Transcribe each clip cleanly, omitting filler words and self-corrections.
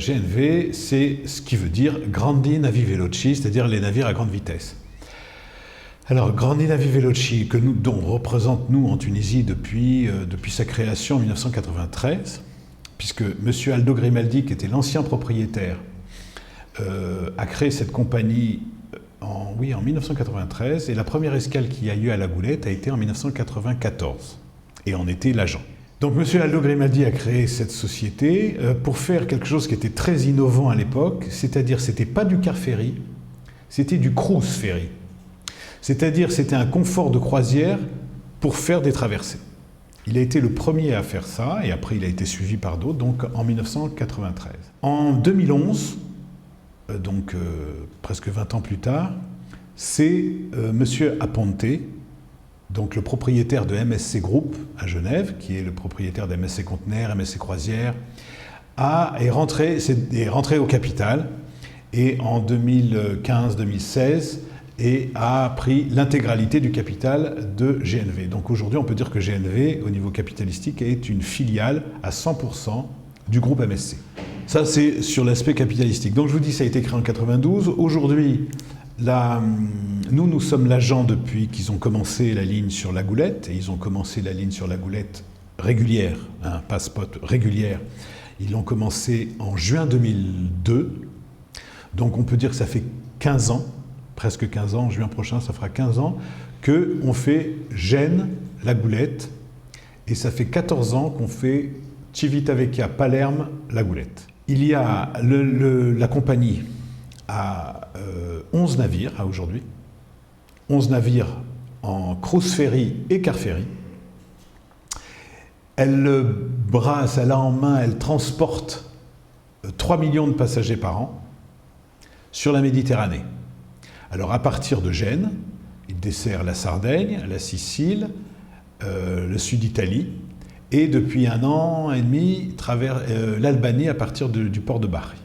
GNV, c'est ce qui veut dire Grandi Navi Veloci, c'est-à-dire les navires à grande vitesse. Alors, Grandi Navi Veloci, dont on représente nous en Tunisie depuis sa création en 1993, puisque M. Aldo Grimaldi, qui était l'ancien propriétaire, a créé cette compagnie en 1993, et la première escale qui a eu à la Goulette a été en 1994, et on était l'agent. Donc M. Aldo Grimaldi a créé cette société pour faire quelque chose qui était très innovant à l'époque, c'est-à-dire c'était pas du car ferry, c'était du cruise ferry. C'est-à-dire c'était un confort de croisière pour faire des traversées. Il a été le premier à faire ça, et après il a été suivi par d'autres, donc en 1993. En 2011, donc presque 20 ans plus tard, c'est M. Aponte, donc le propriétaire de MSC Group à Genève, qui est le propriétaire d'MSC Conteneurs, MSC Croisière, est rentré au capital, et en 2015-2016, et a pris l'intégralité du capital de GNV. Donc aujourd'hui, on peut dire que GNV, au niveau capitalistique, est une filiale à 100% du groupe MSC. Ça, c'est sur l'aspect capitalistique. Donc je vous dis, ça a été créé en 92. Aujourd'hui, nous sommes l'agent depuis qu'ils ont commencé la ligne sur la Goulette, et ils ont commencé la ligne sur la Goulette régulière, pas spot, régulière. Ils l'ont commencé en juin 2002. Donc on peut dire que ça fait 15 ans, presque 15 ans, en juin prochain, ça fera 15 ans, qu'on fait Gênes, la Goulette, et ça fait 14 ans qu'on fait Civitavecchia, Palerme, la Goulette. Il y a la compagnie a 11 navires à aujourd'hui, 11 navires en cruise ferry et car ferry. Elle brasse, elle a en main, elle transporte 3 millions de passagers par an sur la Méditerranée. Alors à partir de Gênes, il dessert la Sardaigne, la Sicile, le sud d'Italie, et depuis 1 an et demi, l'Albanie à partir du port de Bari.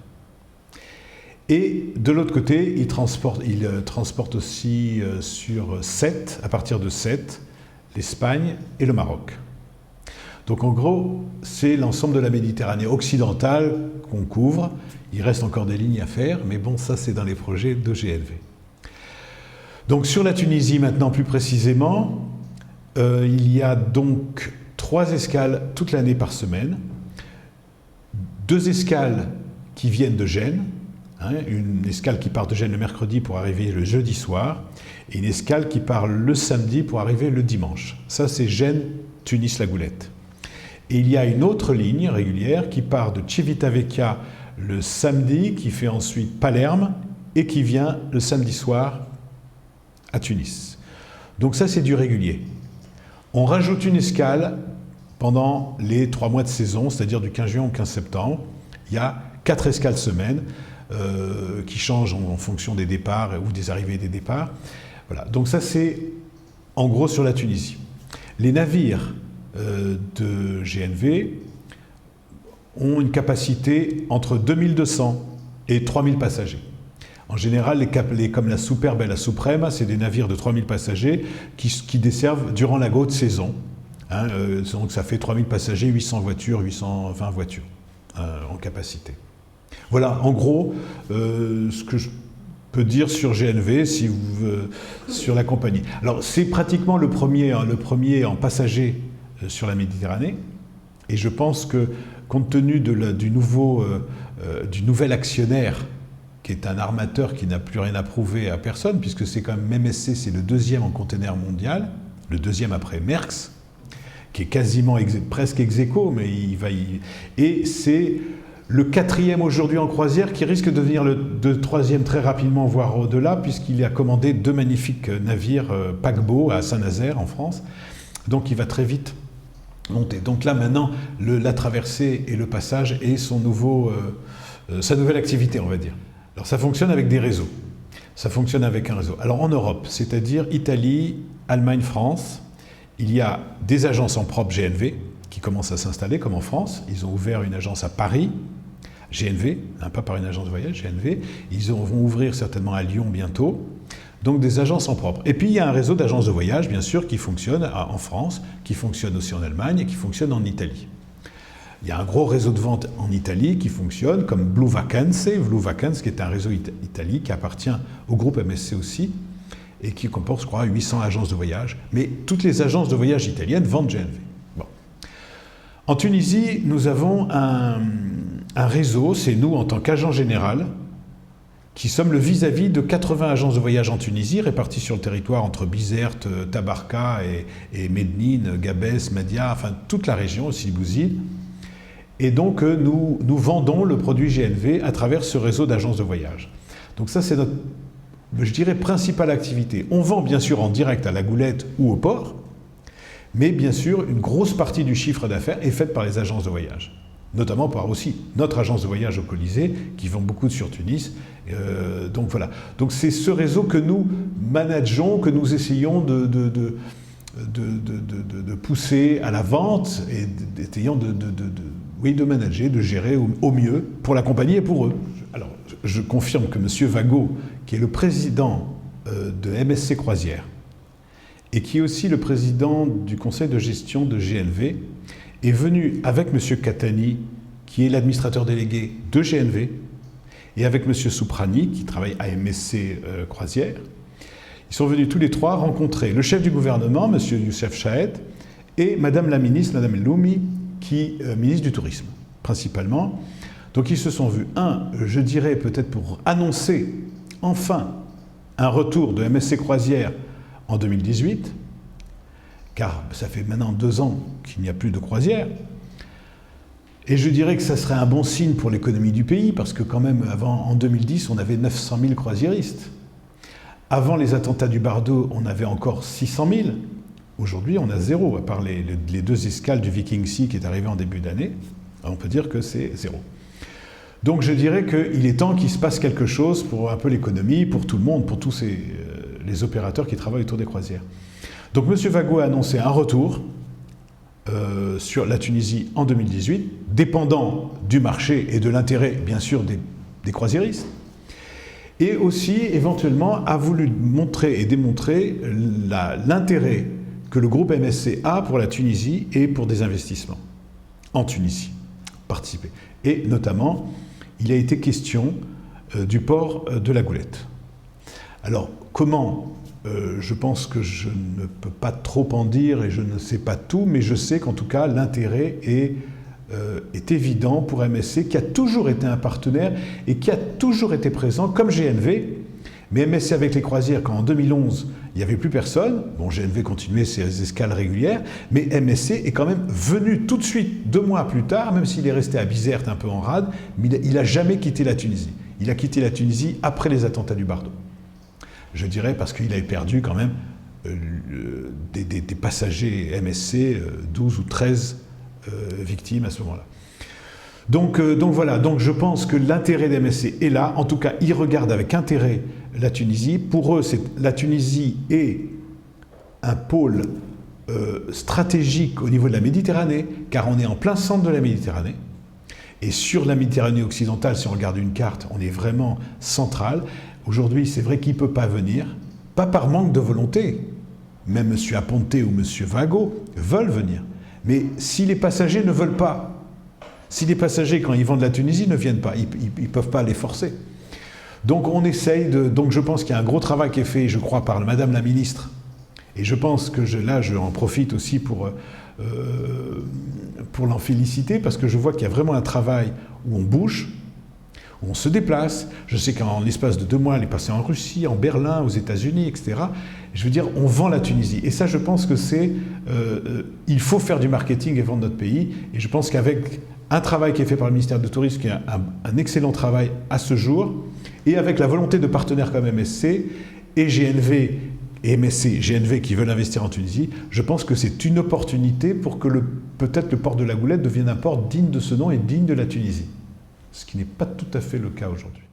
Et de l'autre côté, il transporte aussi sur Sète, à partir de Sète, l'Espagne et le Maroc. Donc en gros, c'est l'ensemble de la Méditerranée occidentale qu'on couvre. Il reste encore des lignes à faire, mais bon, ça c'est dans les projets de GNV. Donc sur la Tunisie maintenant plus précisément, il y a donc 3 escales toute l'année par semaine, 2 escales qui viennent de Gênes, une escale qui part de Gênes le mercredi pour arriver le jeudi soir, et une escale qui part le samedi pour arriver le dimanche. Ça c'est Gênes, Tunis, la Goulette. Et il y a une autre ligne régulière qui part de Civitavecchia le samedi, qui fait ensuite Palerme, et qui vient le samedi soir à Tunis. Donc ça, c'est du régulier. On rajoute une escale pendant les 3 mois de saison, c'est-à-dire du 15 juin au 15 septembre. Il y a 4 escales semaine qui changent en fonction des départs ou des arrivées et des départs. Voilà. Donc ça, c'est en gros sur la Tunisie. Les navires de GNV ont une capacité entre 2200 et 3000 passagers. En général, comme la Superbe et la Suprême, c'est des navires de 3000 passagers qui desservent durant la haute saison. Donc ça fait 3000 passagers, 800 voitures, 820 voitures en capacité. Voilà, en gros, ce que je peux dire sur GNV, sur la compagnie. Alors, c'est pratiquement le premier en passagers sur la Méditerranée. Et je pense que, compte tenu du nouvel actionnaire, qui est un armateur qui n'a plus rien à prouver à personne, puisque c'est quand même MSC, c'est le 2e en container mondial, le 2e après Maersk, qui est quasiment presque ex-aequo, mais et c'est le 4e aujourd'hui en croisière, qui risque de devenir le 3e très rapidement, voire au-delà, puisqu'il a commandé 2 magnifiques navires paquebots à Saint-Nazaire, en France. Donc il va très vite monter. Donc là, maintenant, la traversée et le passage est sa nouvelle activité, on va dire. Alors ça fonctionne avec des réseaux. Ça fonctionne avec un réseau. Alors en Europe, c'est-à-dire Italie, Allemagne, France, il y a des agences en propre GNV qui commencent à s'installer, comme en France. Ils ont ouvert une agence à Paris, GNV, pas par une agence de voyage, GNV. Ils vont ouvrir certainement à Lyon bientôt. Donc des agences en propre. Et puis il y a un réseau d'agences de voyage, bien sûr, qui fonctionne en France, qui fonctionne aussi en Allemagne et qui fonctionne en Italie. Il y a un gros réseau de vente en Italie qui fonctionne, comme Blue Vacanze, qui est un réseau italique qui appartient au groupe MSC aussi, et qui comporte, je crois, 800 agences de voyage. Mais toutes les agences de voyage italiennes vendent GNV. Bon. En Tunisie, nous avons un réseau, c'est nous en tant qu'agent général, qui sommes le vis-à-vis de 80 agences de voyage en Tunisie, réparties sur le territoire entre Bizerte, Tabarka et Mednine, Gabès, Madia, enfin toute la région, aussi Bouzid. Et donc nous vendons le produit GNV à travers ce réseau d'agences de voyage. Donc ça c'est notre, je dirais, principale activité. On vend bien sûr en direct à la Goulette ou au port, mais bien sûr une grosse partie du chiffre d'affaires est faite par les agences de voyage. Notamment par aussi notre agence de voyage au Colisée, qui vend beaucoup sur Tunis. Donc voilà. Donc c'est ce réseau que nous manageons, que nous essayons de pousser à la vente et essayant de manager, de gérer au mieux pour la compagnie et pour eux. Alors, je confirme que M. Vago, qui est le président de MSC Croisière et qui est aussi le président du conseil de gestion de GNV, est venu avec M. Catani, qui est l'administrateur délégué de GNV, et avec M. Souprani, qui travaille à MSC Croisière. Ils sont venus tous les trois rencontrer le chef du gouvernement, M. Youssef Chahed, et Mme la ministre, Mme Loumi, qui est ministre du Tourisme, principalement. Donc ils se sont vus, je dirais peut-être pour annoncer enfin un retour de MSC Croisière en 2018, car ça fait maintenant 2 ans qu'il n'y a plus de croisière. Et je dirais que ça serait un bon signe pour l'économie du pays, parce que quand même, en 2010, on avait 900 000 croisiéristes. Avant les attentats du Bardo, on avait encore 600 000. Aujourd'hui, on a 0, à part les 2 escales du Viking Sea qui est arrivé en début d'année. On peut dire que c'est 0. Donc je dirais qu'il est temps qu'il se passe quelque chose pour un peu l'économie, pour tout le monde, pour tous les opérateurs qui travaillent autour des croisières. Donc M. Vago a annoncé un retour sur la Tunisie en 2018, dépendant du marché et de l'intérêt, bien sûr, des croisiéristes. Et aussi, éventuellement, a voulu montrer et démontrer l'intérêt que le groupe MSC a pour la Tunisie et pour des investissements en Tunisie, participer. Et notamment, il a été question du port de la Goulette. Alors, comment je pense que je ne peux pas trop en dire et je ne sais pas tout, mais je sais qu'en tout cas, l'intérêt est évident pour MSC, qui a toujours été un partenaire et qui a toujours été présent, comme GNV. Mais MSC avec les croisières, quand en 2011, il n'y avait plus personne, bon, GNV continuait ses escales régulières, mais MSC est quand même venu tout de suite, 2 mois plus tard, même s'il est resté à Bizerte un peu en rade, mais il n'a jamais quitté la Tunisie. Il a quitté la Tunisie après les attentats du Bardo. Je dirais parce qu'il avait perdu quand même des passagers MSC, 12 ou 13 victimes à ce moment-là. Donc voilà, donc je pense que l'intérêt d'MSC est là. En tout cas, ils regardent avec intérêt la Tunisie. Pour eux, la Tunisie est un pôle stratégique au niveau de la Méditerranée, car on est en plein centre de la Méditerranée. Et sur la Méditerranée occidentale, si on regarde une carte, on est vraiment central. Aujourd'hui, c'est vrai qu'il ne peut pas venir, pas par manque de volonté. Même M. Aponte ou M. Vago veulent venir. Mais si les passagers ne veulent pas, si les passagers, quand ils vont de la Tunisie, ne viennent pas, ils ne peuvent pas les forcer. Donc on essaye donc je pense qu'il y a un gros travail qui est fait, je crois, par Madame la ministre. Et je pense que là, je en profite aussi pour l'en féliciter, parce que je vois qu'il y a vraiment un travail où on bouge, où on se déplace. Je sais qu'en l'espace de 2 mois, elle est passée en Russie, en Berlin, aux États-Unis, etc. Je veux dire, on vend la Tunisie. Et ça, je pense que il faut faire du marketing et vendre notre pays. Et je pense qu'avec un travail qui est fait par le ministère du Tourisme, qui est un excellent travail à ce jour, et avec la volonté de partenaires comme MSC et GNV, et MSC, GNV qui veulent investir en Tunisie, je pense que c'est une opportunité pour que peut-être le port de la Goulette devienne un port digne de ce nom et digne de la Tunisie. Ce qui n'est pas tout à fait le cas aujourd'hui.